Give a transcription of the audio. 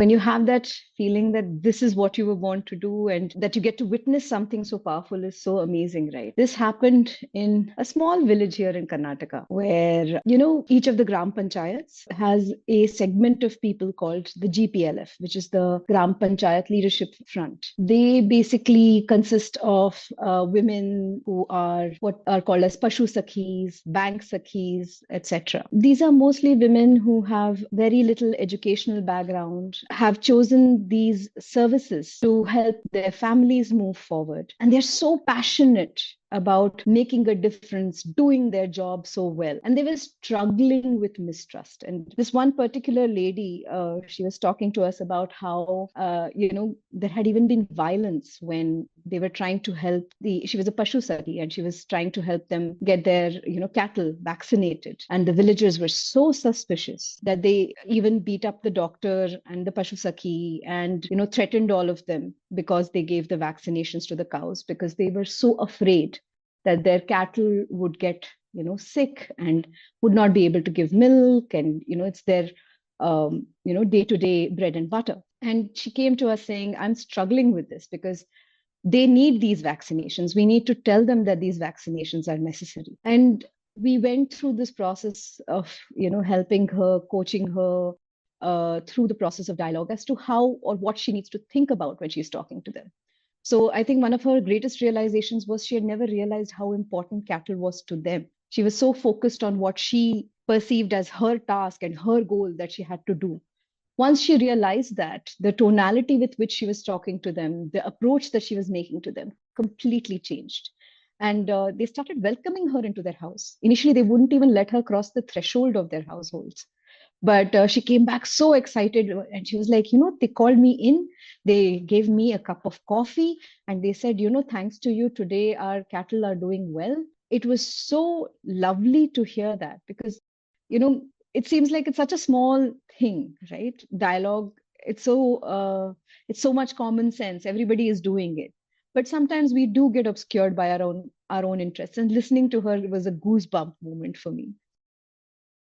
when you have that feeling that this is what you were born to do and that you get to witness something so powerful is so amazing, right? This happened in a small village here in Karnataka where, each of the Gram Panchayats has a segment of people called the GPLF, which is the Gram Panchayat Leadership Front. They basically consist of women who are what are called as Pashu Sakhis, Bank Sakhis, etc. These are mostly women who have very little educational background, have chosen these services to help their families move forward. And they're so passionate about making a difference, doing their job so well. And they were struggling with mistrust. And this one particular lady, she was talking to us about how, there had even been violence when they were trying to help she was a Pashu Sati and she was trying to help them get their, cattle vaccinated. And the villagers were so suspicious that they even beat up the doctor and the Pashu Saki and, threatened all of them because they gave the vaccinations to the cows because they were so afraid that their cattle would get sick and would not be able to give milk, and it's their day-to-day bread and butter. And she came to us saying, I'm struggling with this because they need these vaccinations. We need to tell them that these vaccinations are necessary. And we went through this process of helping her, coaching her through the process of dialogue as to how or what she needs to think about when she's talking to them. So I think one of her greatest realizations was she had never realized how important cattle was to them. She was so focused on what she perceived as her task and her goal that she had to do. Once she realized that, the tonality with which she was talking to them, the approach that she was making to them completely changed. And they started welcoming her into their house. Initially, they wouldn't even let her cross the threshold of their households. But she came back so excited and she was like, they called me in, they gave me a cup of coffee and they said, thanks to you, today our cattle are doing well. It was so lovely to hear that because, it seems like it's such a small thing, right? Dialogue, it's so much common sense. Everybody is doing it. But sometimes we do get obscured by our own interests. And listening to her was a goosebump moment for me.